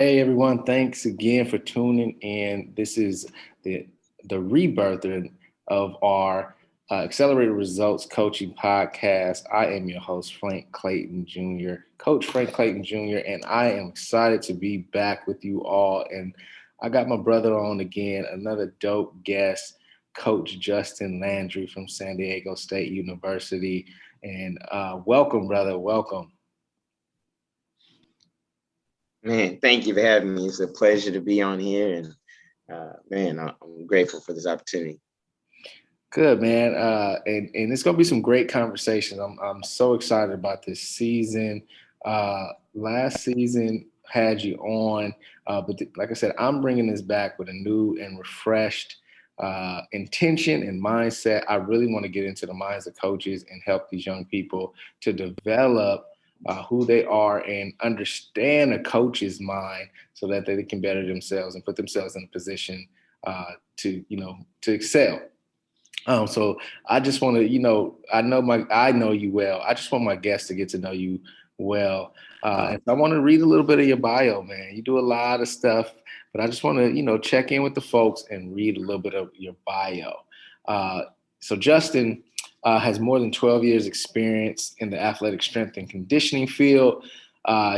Hey everyone, thanks again for tuning in. This is the rebirth of our Accelerated Results Coaching Podcast. I am your host, Frank Clayton Jr., Coach Frank Clayton Jr., and I am excited to be back with you all. And I got my brother on again, another dope guest, Coach Justin Landry from San Diego State University. And welcome, brother. Welcome. Man, thank you for having me. It's a pleasure to be on here, and I'm grateful for this opportunity. Good man, and it's gonna be some great conversations. I'm so excited about this season. Last season had you on, like I said, I'm bringing this back with a new and refreshed intention and mindset. I really want to get into the minds of coaches and help these young people to develop who they are and understand a coach's mind so that they can better themselves and put themselves in a position to excel. So I just want to, I know you well. I just want my guests to get to know you well. And I want to read a little bit of your bio, man. You do a lot of stuff, but I just want to, check in with the folks and read a little bit of your bio. So Justin has more than 12 years experience in the athletic strength and conditioning field.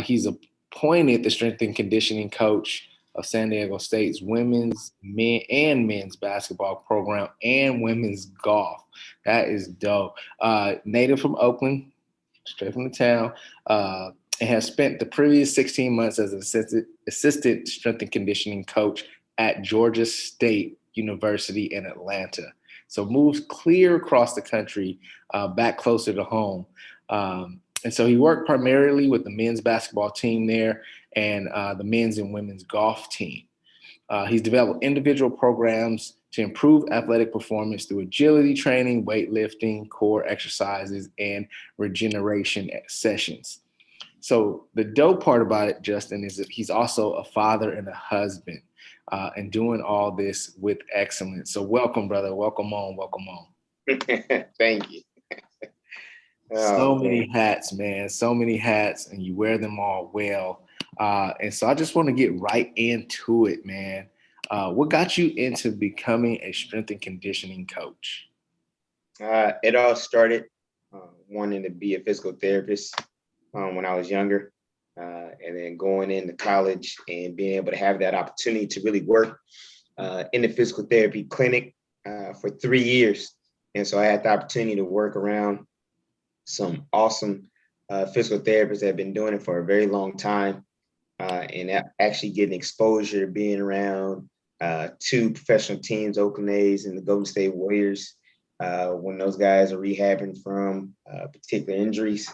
He's appointed the strength and conditioning coach of San Diego State's women's, men's basketball program and women's golf. That is dope. Native from Oakland, straight from the town, and has spent the previous 16 months as an assistant strength and conditioning coach at Georgia State University in Atlanta. So moves clear across the country, back closer to home. And so he worked primarily with the men's basketball team there and the men's and women's golf team. He's developed individual programs to improve athletic performance through agility training, weightlifting, core exercises, and regeneration sessions. So the dope part about it, Justin, is that he's also a father and a husband, and doing all this with excellence. So welcome, brother. Welcome on. Welcome on. Thank you. So many hats, man. So many hats, and you wear them all well. And so I just want to get right into it, man. What got you into becoming a strength and conditioning coach? It all started wanting to be a physical therapist when I was younger, and then going into college and being able to have that opportunity to really work in the physical therapy clinic for 3 years. And so I had the opportunity to work around some awesome physical therapists that have been doing it for a very long time, and actually getting exposure, being around two professional teams, Oakland A's and the Golden State Warriors, when those guys are rehabbing from particular injuries.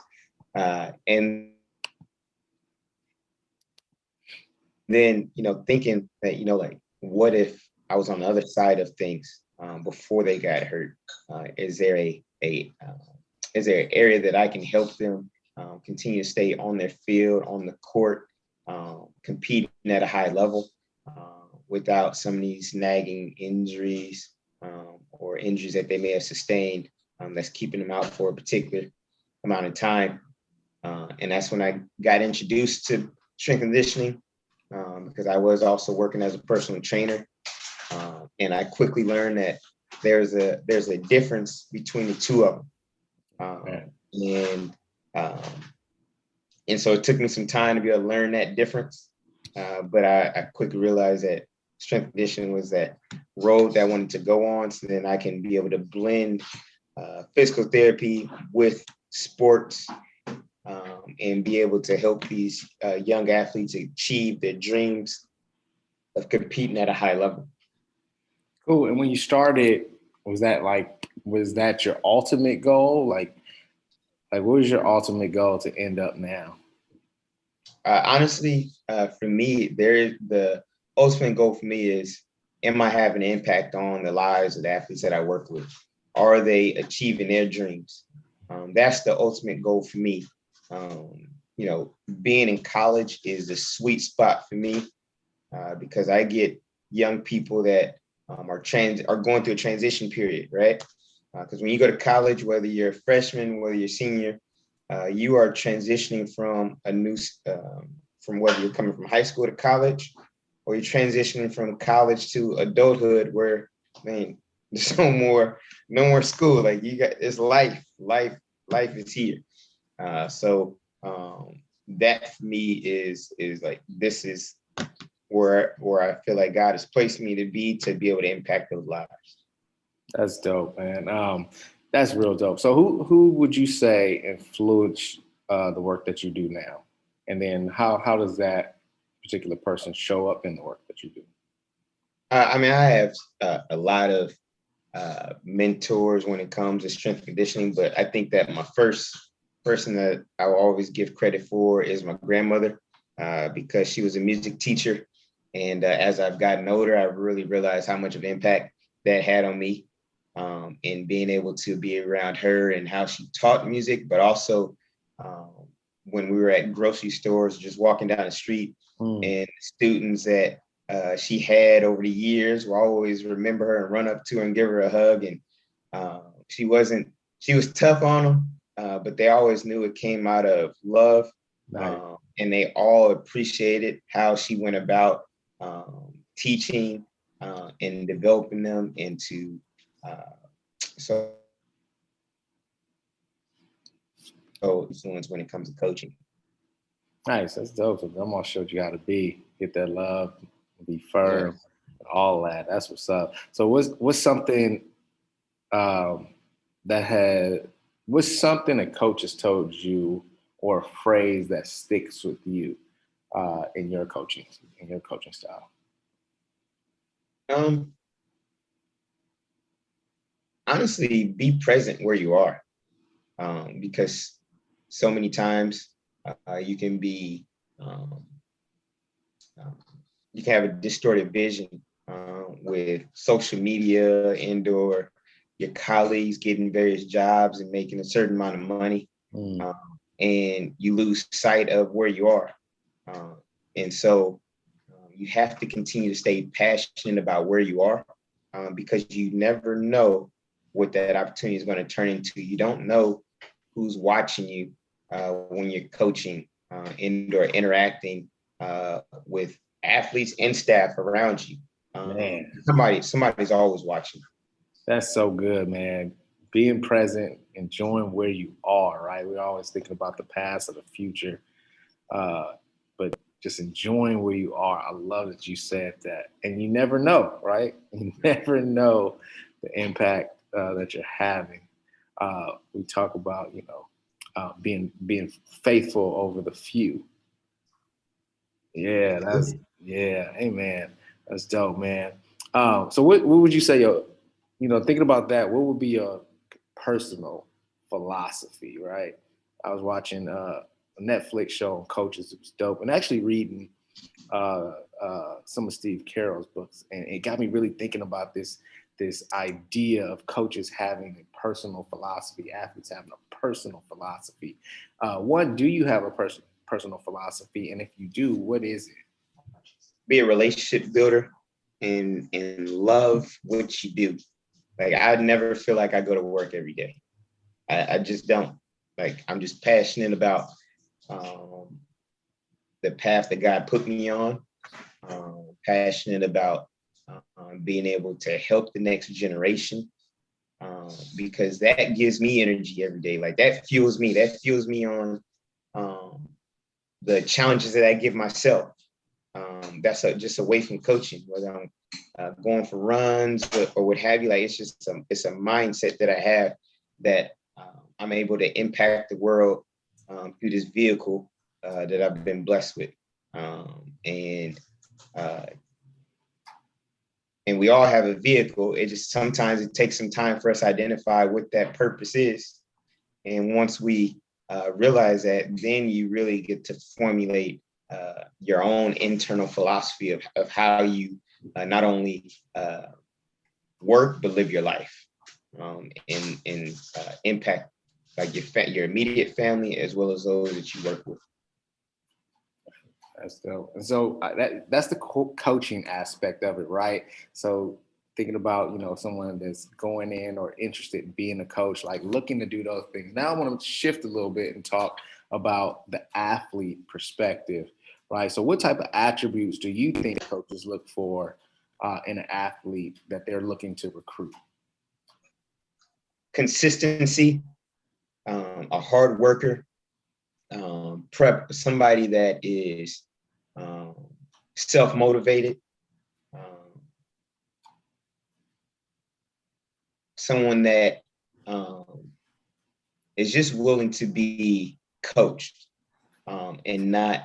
And then, thinking that, like, what if I was on the other side of things before they got hurt? Is there is there an area that I can help them continue to stay on their field, on the court, competing at a high level without some of these nagging injuries or injuries that they may have sustained that's keeping them out for a particular amount of time? And that's when I got introduced to strength conditioning, because I was also working as a personal trainer. And I quickly learned that there's a difference between the two of them. And so it took me some time to be able to learn that difference. But I quickly realized that strength conditioning was that road that I wanted to go on, so then I can be able to blend physical therapy with sports, and be able to help these young athletes achieve their dreams of competing at a high level. Cool. And when you started, was that your ultimate goal? Like what was your ultimate goal to end up now? Honestly, for me, the ultimate goal for me is, am I having an impact on the lives of the athletes that I work with? Are they achieving their dreams? That's the ultimate goal for me. Being in college is the sweet spot for me, because I get young people that are going through a transition period, right? Because when you go to college, whether you're a freshman, whether you're a senior, you are transitioning from from whether you're coming from high school to college, or you're transitioning from college to adulthood, where, man, there's no more school. Like, you got, it's life is here. So that for me is like, this is where I feel like God has placed me to be able to impact those lives. That's dope, man. That's real dope. So who would you say influenced the work that you do now? And then how does that particular person show up in the work that you do? I mean, I have a lot of mentors when it comes to strength conditioning, but I think that my first person that I will always give credit for is my grandmother, because she was a music teacher. And as I've gotten older, I've really realized how much of impact that had on me, and being able to be around her and how she taught music, but also um, when we were at grocery stores, just walking down the street, and students that she had over the years will always remember her and run up to her and give her a hug. And she was tough on them, but they always knew it came out of love. Nice. And they all appreciated how she went about teaching and developing them into so influence when it comes to coaching. Nice. That's dope. So grandma showed you how to get that love, be firm, all that. That's what's up. So what's something um, that had what's something that coaches told you, or a phrase that sticks with you in your coaching style? Um, Honestly, be present where you are, because so many times you can be um, um, you can have a distorted vision with social media and or your colleagues getting various jobs and making a certain amount of money, um, and you lose sight of where you are. And so you have to continue to stay passionate about where you are, because you never know what that opportunity is going to turn into. You don't know who's watching you when you're coaching and or interacting with athletes and staff around you. Man, Somebody's always watching. that's so good, man. Being present, enjoying where you are, right? We're always thinking about the past or the future, but just enjoying where you are. I love that you said that. And you never know, right? You never know the impact that you're having. We talk about, being faithful over the few. Yeah, hey man, that's dope, man. So what would you say thinking about that, what would be your personal philosophy, right? I was watching a Netflix show on coaches. It was dope, and actually reading some of Steve Carroll's books, and it got me really thinking about this idea of coaches having a personal philosophy, athletes having a personal philosophy. One, do you have a personal philosophy, and if you do, what is it? Be a relationship builder and love what you do. Like, I never feel like I go to work every day. I just don't. Like, I'm just passionate about um, the path that God put me on. Passionate about being able to help the next generation, because that gives me energy every day. Like, that fuels me. That fuels me on um, the challenges that I give myself. That's just away from coaching, whether I'm going for runs or what have you. Like, it's a mindset that I have that I'm able to impact the world through this vehicle that I've been blessed with. And uh, and we all have a vehicle. It just sometimes it takes some time for us to identify what that purpose is. And once we realize that, then you really get to formulate your own internal philosophy of how you not only work but live your life, and impact like your immediate family as well as those that you work with. That's dope. And so that's the coaching aspect of it, right? So thinking about someone that's going in or interested in being a coach, like looking to do those things. Now I want to shift a little bit and talk about the athlete perspective. right? So what type of attributes do you think coaches look for in an athlete that they're looking to recruit? Consistency, a hard worker, somebody that is um, self-motivated, um, someone that is just willing to be coached and not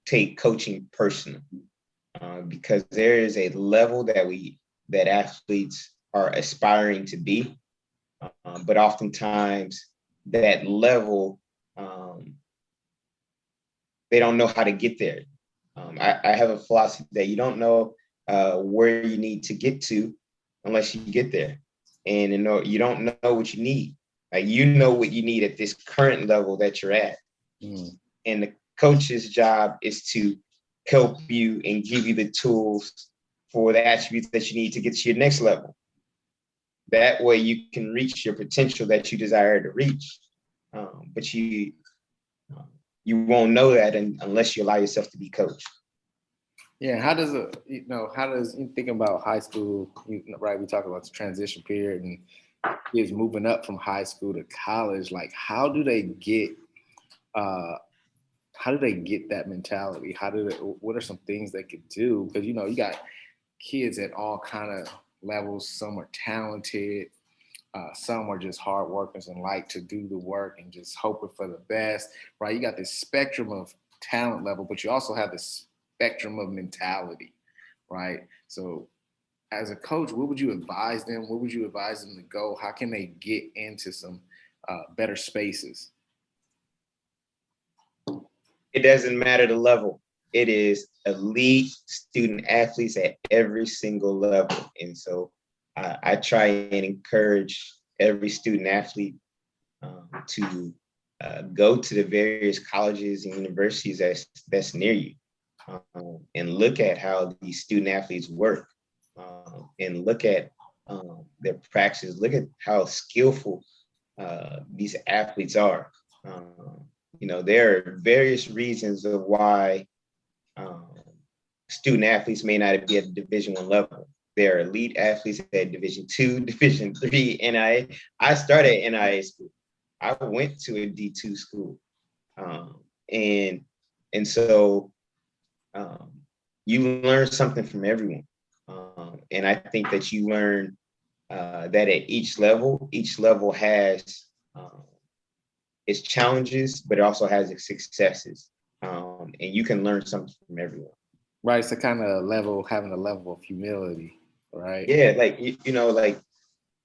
take coaching personal, because there is a level that athletes are aspiring to be, but oftentimes that level they don't know how to get there. I have a philosophy that you don't know where you need to get to unless you get there, and you don't know what you need. Like, you know what you need at this current level that you're at, and the coach's job is to help you and give you the tools for the attributes that you need to get to your next level. That way you can reach your potential that you desire to reach. But you won't know that unless you allow yourself to be coached. Yeah, how does you think about high school, right? We talk about the transition period and kids moving up from high school to college. Like, uh, how do they get that mentality? What are some things they could do? Because you got kids at all kind of levels. Some are talented, some are just hard workers and like to do the work and just hoping for the best, right? You got this spectrum of talent level, but you also have this spectrum of mentality, right? So, as a coach, what would you advise them? What would you advise them to go? How can they get into some better spaces? It doesn't matter the level. It is elite student athletes at every single level. And so I try and encourage every student athlete to go to the various colleges and universities that's near you, and look at how these student athletes work, and look at their practices, look at how skillful these athletes are. There are various reasons of why um, student athletes may not be at the Division I level. There are elite athletes at Division II, Division III, NIA. I started at NIA school. I went to a D2 school, um, and and so um, you learn something from everyone, and I think that you learn that at each level has its challenges, but it also has its successes, and you can learn something from everyone. Right, it's a kind of having a level of humility, right? Yeah, like like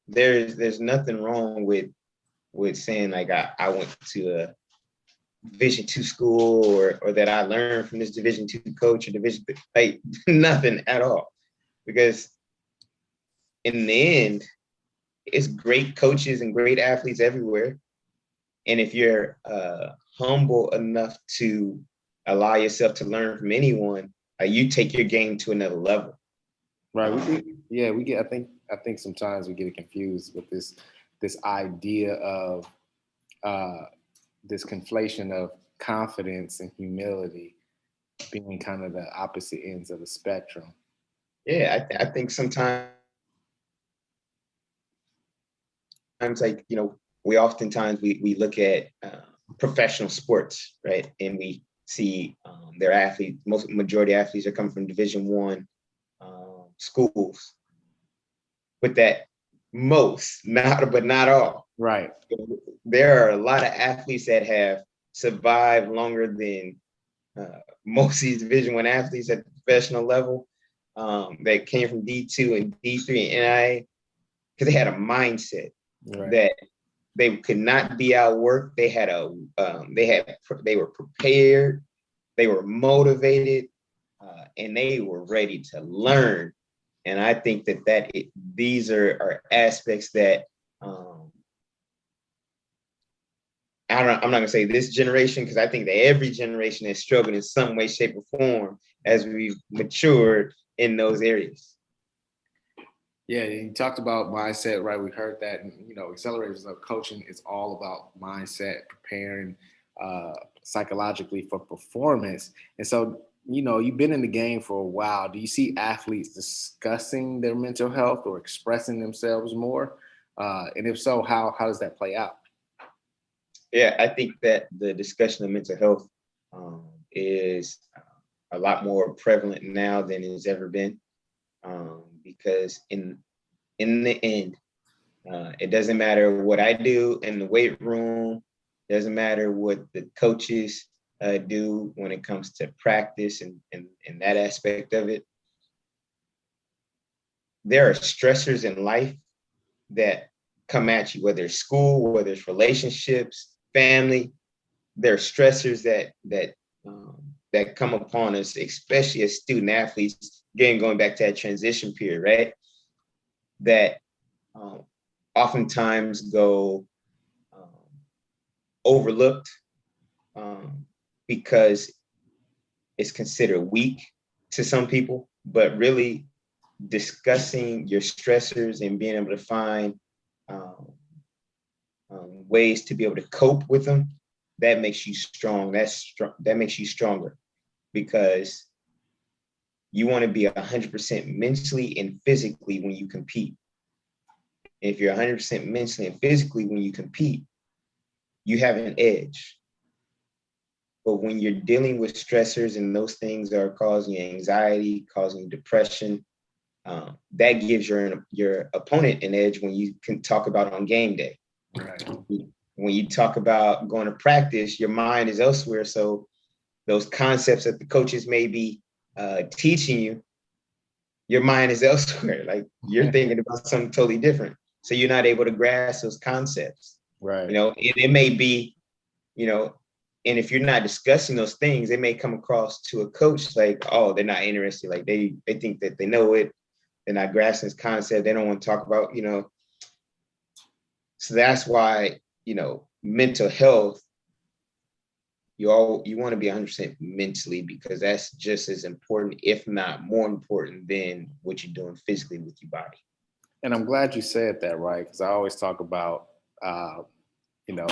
there's nothing wrong with saying like I went to a Division II school, or that I learned from this Division II coach or like nothing at all, because in the end, it's great coaches and great athletes everywhere. And if you're humble enough to allow yourself to learn from anyone, you take your game to another level. Right. We get. I think sometimes we get it confused with this idea of uh, this conflation of confidence and humility being kind of the opposite ends of the spectrum. Yeah, I think sometimes, like, we oftentimes we look at professional sports, right? And we see their athletes, most majority athletes are coming from Division I schools, but that but not all. Right. There are a lot of athletes that have survived longer than most of these Division I athletes at the professional level, that came from D2 and D3 and NIA, because they had a mindset Right. that they could not be outworked. They were prepared, they were motivated, and they were ready to learn. And I think these are aspects that I'm not gonna say this generation, because I think that every generation has struggled in some way, shape, or form as we've matured in those areas. Yeah, you talked about mindset, right? We heard that, and accelerators of coaching is all about mindset, preparing psychologically for performance. And so, you've been in the game for a while. Do you see athletes discussing their mental health or expressing themselves more? And if so, how does that play out? Yeah, I think that the discussion of mental health is a lot more prevalent now than it's ever been, because in the end, it doesn't matter what I do in the weight room. Doesn't matter what the coaches do when it comes to practice and that aspect of it. There are stressors in life that come at you, whether it's school, whether it's relationships, family. There are stressors that come upon us, especially as student athletes. Again, going back to that transition period, right? That um, oftentimes go overlooked, because it's considered weak to some people, but really discussing your stressors and being able to find um, ways to be able to cope with them, that makes you strong. That makes you stronger, because you want to be 100% mentally and physically when you compete. If you're 100% mentally and physically when you compete, you have an edge. But when you're dealing with stressors and those things are causing anxiety, causing depression, that gives your opponent an edge when you can talk about on game day. Right. When you talk about going to practice, your mind is elsewhere. So those concepts that the coaches may be teaching you, your mind is elsewhere. Like you're thinking about something totally different. So you're not able to grasp those concepts. Right. It may be, and if you're not discussing those things, they may come across to a coach like, oh, they're not interested. Like they think that they know it. They're not grasping this concept. They don't want to talk about, So that's why, mental health, you want to be 100% mentally, because that's just as important, if not more important than what you're doing physically with your body. And I'm glad you said that, right? Because I always talk about, you know,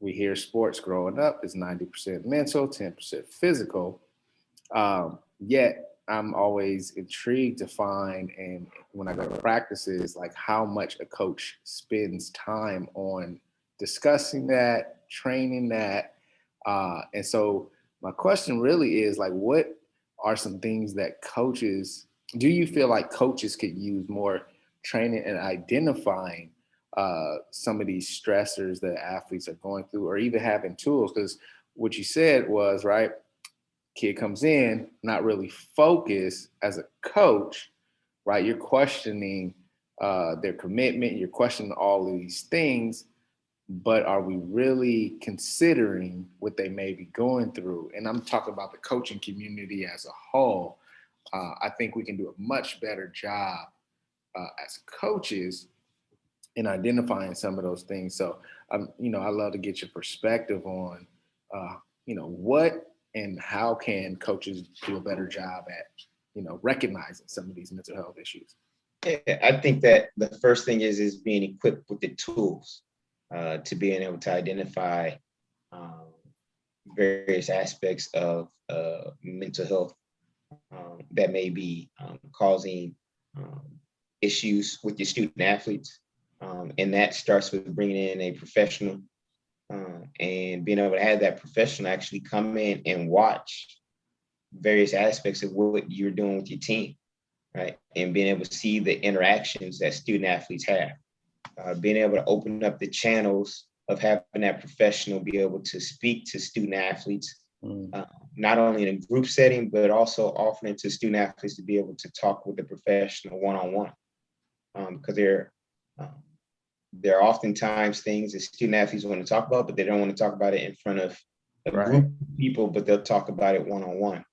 we hear sports growing up is 90% mental, 10% physical. Yet I'm always intrigued to find, and when I go to practices, like how much a coach spends time on discussing that, training that. And so my question really is like, what are some things that coaches, do you feel like coaches could use more training and identifying some of these stressors that athletes are going through, or even having tools? Because what you said was, right, kid comes in not really focused as a coach, right? You're questioning their commitment, you're questioning all of these things, but are we really considering what they may be going through? And I'm talking about the coaching community as a whole. I think we can do a much better job as coaches in identifying some of those things. So, I love to get your perspective on, what and how can coaches do a better job at, recognizing some of these mental health issues. Yeah, I think that the first thing is being equipped with the tools to being able to identify um, various aspects of mental health that may be causing um, issues with your student athletes. And that starts with bringing in a professional and being able to have that professional actually come in and watch various aspects of what you're doing with your team, right? And being able to see the interactions that student athletes have, being able to open up the channels of having that professional be able to speak to student athletes, not only in a group setting, but also offering to student athletes to be able to talk with the professional one-on-one. Because there are oftentimes things that student athletes want to talk about, but they don't want to talk about it in front of a group of people, but they'll talk about it one-on-one.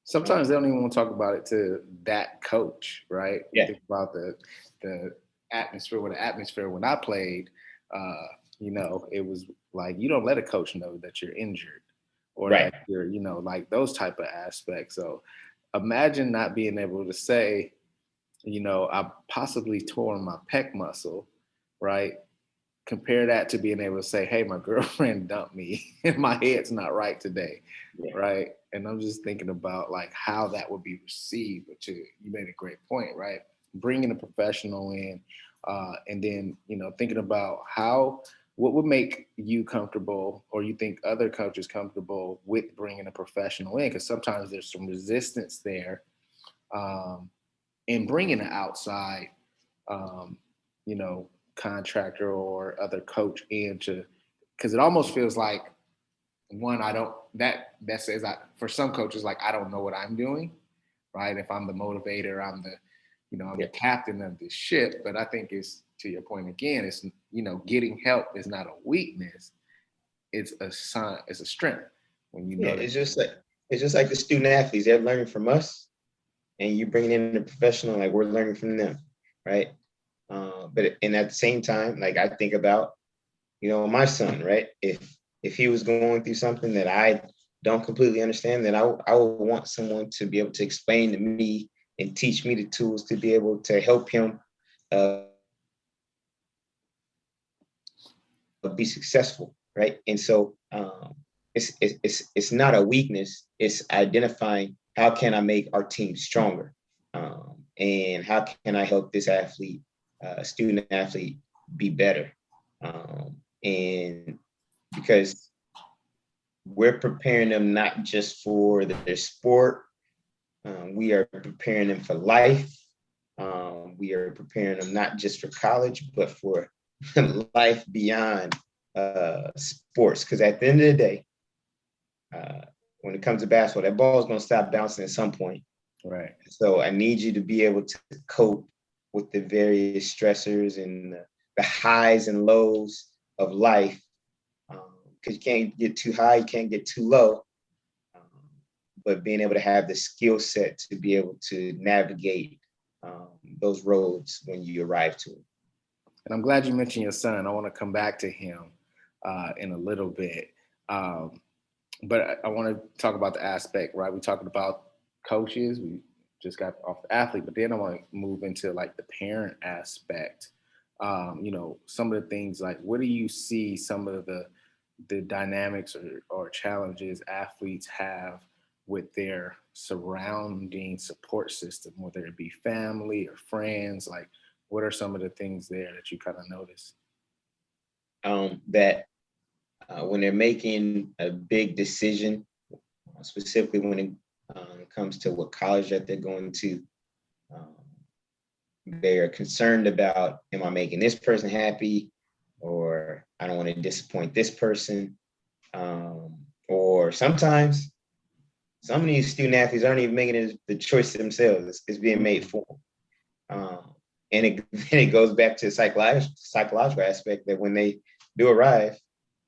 Sometimes they don't even want to talk about it to that coach, right? Yeah. Think about the atmosphere. When I played, it was like you don't let a coach know that you're injured or that you're, like those type of aspects. So imagine not being able to say, I possibly tore my pec muscle, right? compare that to being able to say, hey, my girlfriend dumped me and my head's not right today, Yeah. right? And I'm just thinking about like how that would be received. But you made a great point, right? Bringing a professional in, and then thinking about what would make you comfortable, or you think other coaches comfortable with bringing a professional in, because sometimes there's some resistance there, um, in bringing an outside, um, you know, contractor or other coach into, because it almost feels like, one, I don't that says, for some coaches, like, I don't know what I'm doing, right? If I'm the motivator, I'm the Yeah. captain of this ship. But I think, it's to your point again, it's getting help is not a weakness, it's a sign, it's a strength when you Yeah. know that. It's just like the student athletes. They're learning from us, and you bringing in a professional, like we're learning from them, right? But at the same time, like I think about, my son, right? If he was going through something that I don't completely understand, then I would want someone to be able to explain to me and teach me the tools to be able to help him be successful, right? And so it's not a weakness. It's identifying how can I make our team stronger, and how can I help this athlete, student athlete, be better, and because we're preparing them not just for their sport, we are preparing them for life. We are preparing them not just for college, but for life beyond sports. Because at the end of the day, uh, when it comes to basketball, that ball is going to stop bouncing at some point. Right. So I need you to be able to cope with the various stressors and the highs and lows of life. Because you can't get too high, you can't get too low. Um, but being able to have the skill set to be able to navigate those roads when you arrive to them. And I'm glad you mentioned your son. I want to come back to him in a little bit. Um, but I want to talk about the aspect, right? We talking about coaches. We just got off the athlete, but then I want to move into like the parent aspect. Some of the things, like, what do you see some of the dynamics or challenges athletes have with their surrounding support system, whether it be family or friends? Like, what are some of the things there that you kind of notice? That when they're making a big decision, specifically when it comes to what college that they're going to, um, they are concerned about, am I making this person happy? Or I don't want to disappoint this person. Or sometimes some of these student athletes aren't even making it the choice themselves. It's being made for them. And it goes back to the psychological aspect that when they do arrive,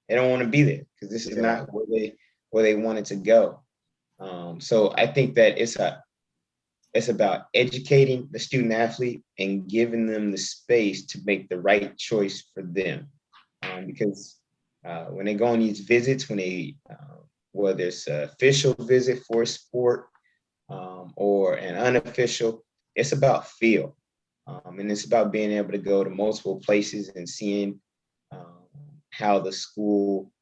they don't want to be there because this is Yeah. not where they wanted to go. So I think that it's about educating the student athlete and giving them the space to make the right choice for them. Because when they go on these visits, whether it's an official visit for a sport, or an unofficial, it's about feel. And it's about being able to go to multiple places and seeing um, how the school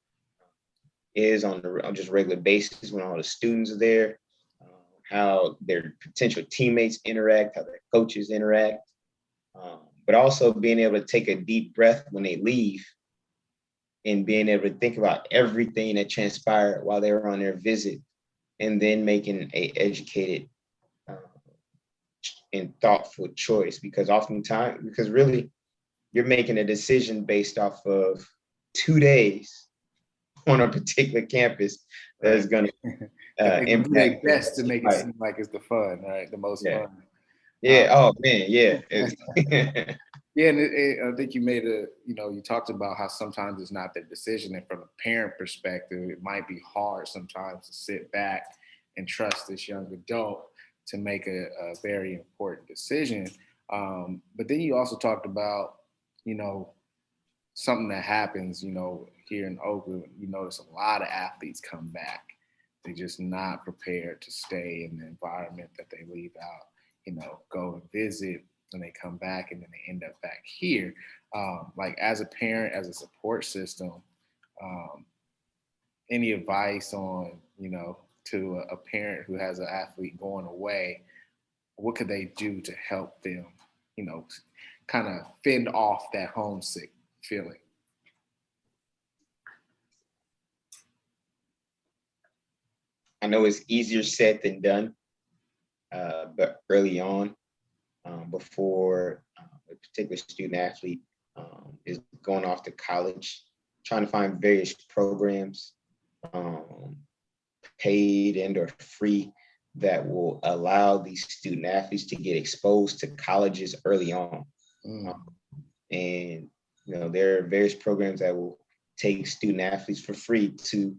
is on just regular basis when all the students are there, how their potential teammates interact, how their coaches interact, but also being able to take a deep breath when they leave and being able to think about everything that transpired while they were on their visit, and then making a educated uh, and thoughtful choice. Because really, you're making a decision based off of 2 days on a particular campus that Right. is going to That they're gonna do their impact best to make it life. seem like it's the fun, right? The most Yeah. fun. Yeah. Oh man. Yeah. Yeah, and I think you made you talked about how sometimes it's not their decision, and from a parent perspective, it might be hard sometimes to sit back and trust this young adult to make a very important decision. But then you also talked about, you know, something that happens, here in Oakland. You notice a lot of athletes come back. They're just not prepared to stay in the environment that they leave out, go and visit. and they come back and then they end up back here. Like as a parent, as a support system, um, any advice on, to a parent who has an athlete going away, what could they do to help them, you know, kind of fend off that homesick feeling? I know it's easier said than done, but early on, before a particular student athlete is going off to college, trying to find various programs, um, paid and or free, that will allow these student athletes to get exposed to colleges early on. Mm. And there are various programs that will take student athletes for free to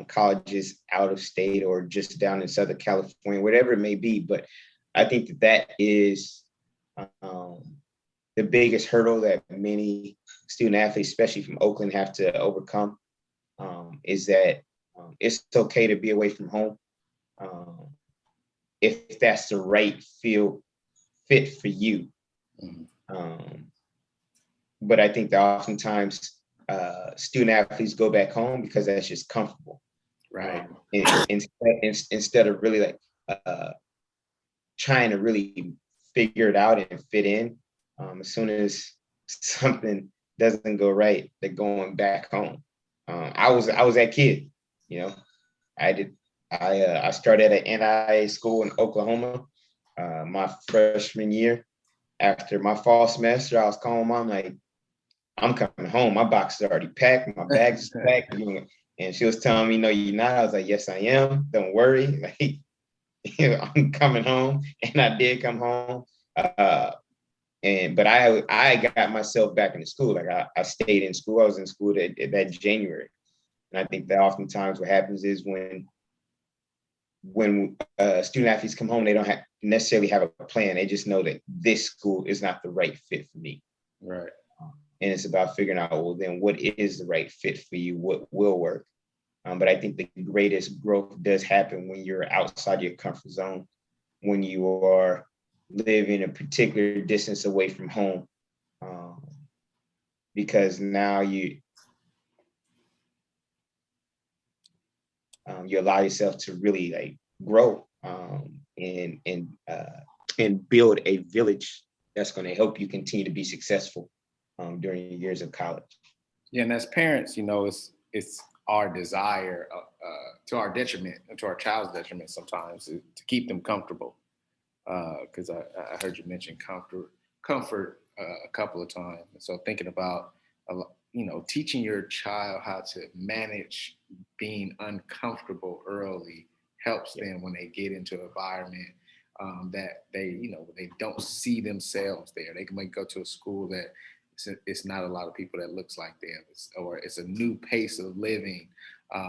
colleges out of state or just down in Southern California, whatever it may be. But I think that is the biggest hurdle that many student athletes, especially from Oakland, have to overcome, is that it's okay to be away from home um, if that's the right fit for you. Mm. But I think that oftentimes student athletes go back home because that's just comfortable. Right. Instead of really like trying to really figure it out and fit in, as soon as something doesn't go right, they're going back home. I was that kid, I did. I started at an NIA school in Oklahoma my freshman year. After my fall semester, I was calling mom like, I'm coming home. My box is already packed. My bags is packed. And she was telling me, no, you're not. I was like, yes, I am. Don't worry. Like, I'm coming home. And I did come home. But I got myself back into school. Like I stayed in school. I was in school that January. And I think that oftentimes what happens is when student athletes come home, they don't necessarily have a plan. They just know that this school is not the right fit for me. Right. And it's about figuring out, well, then what is the right fit for you? What will work? But I think the greatest growth does happen when you're outside your comfort zone, when you are living a particular distance away from home, because now you allow yourself to really like grow and build a village that's going to help you continue to be successful during your years of college. Yeah, and as parents, it's our desire, to our detriment, to our child's detriment sometimes, to keep them comfortable. Because I heard you mention comfort a couple of times, and so thinking about teaching your child how to manage being uncomfortable early helps them when they get into an environment that they don't see themselves there. They might go to a school that it's not a lot of people that looks like them, or it's a new pace of living,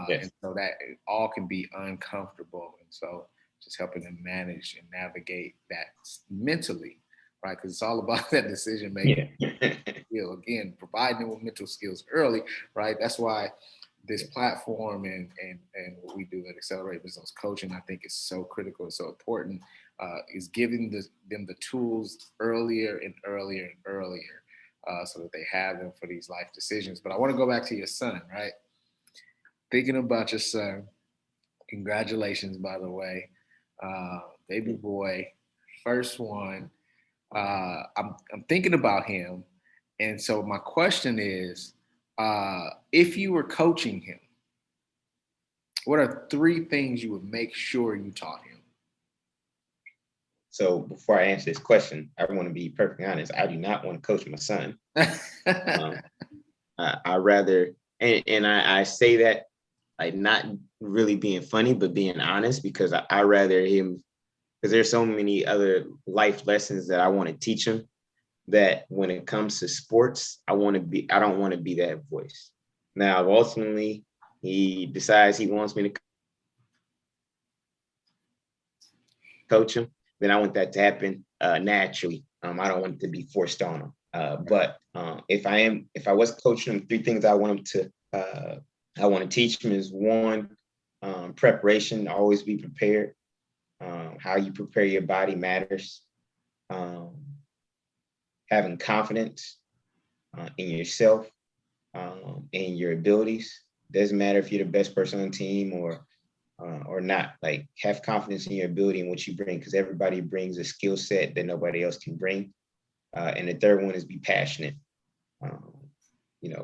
Yes. and so that it all can be uncomfortable, and so just helping them manage and navigate that mentally, right? Because it's all about that decision making. Yeah. Again, providing them with mental skills early, right? That's why this platform and what we do at Accelerate Business Coaching, I think is so critical and so important, is giving them the tools earlier and earlier and earlier, so that they have them for these life decisions. But I want to go back to your son, right? Thinking about your son, congratulations, by the way, baby boy, first one. I'm thinking about him, and so my question is, if you were coaching him, what are 3 things you would make sure you taught him? So before I answer this question, I want to be perfectly honest. I do not want to coach my son. I rather, and I say that like not really being funny, but being honest, because I rather him, because there's so many other life lessons that I want to teach him, that when it comes to sports, I don't want to be that voice. Now, ultimately, he decides he wants me to coach him, then I want that to happen naturally. I don't want it to be forced on him. But if I was coaching him, 3 things I want to teach him is 1, preparation. Always be prepared. How you prepare your body matters. having confidence in yourself, in your abilities. Doesn't matter if you're the best person on the team or not. Like, have confidence in your ability and what you bring, because everybody brings a skill set that nobody else can bring. And the third one is be passionate. Um,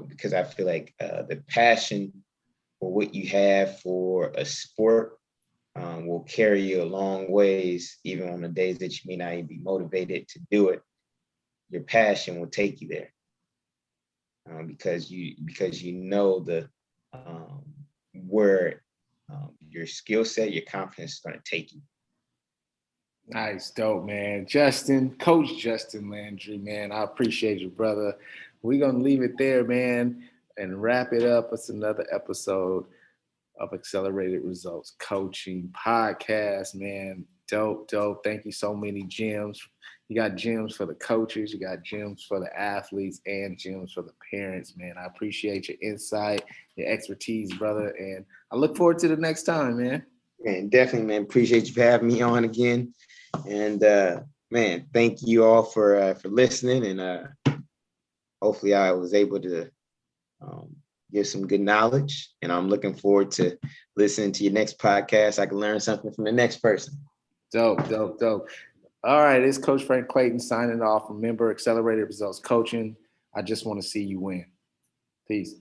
because I feel like the passion for what you have for a sport will carry you a long ways, even on the days that you may not even be motivated to do it. Your passion will take you there, because you know the where your skill set, your confidence is going to take you. Nice, dope, man. Coach Justin Landry, man. I appreciate you, brother. We're gonna leave it there, man, and wrap it up. It's another episode of Accelerated Results Coaching Podcast, man. Dope, dope. Thank you. So many gems. You got gems for the coaches, you got gems for the athletes, and gems for the parents, man. I appreciate your insight, your expertise, brother. And I look forward to the next time, man. Man, definitely, man. Appreciate you for having me on again. And man, thank you all for listening. And hopefully I was able to give some good knowledge. And I'm looking forward to listening to your next podcast. I can learn something from the next person. Dope, dope, dope. All right, it's Coach Frank Clayton signing off. Remember, Accelerated Results Coaching. I just want to see you win. Peace.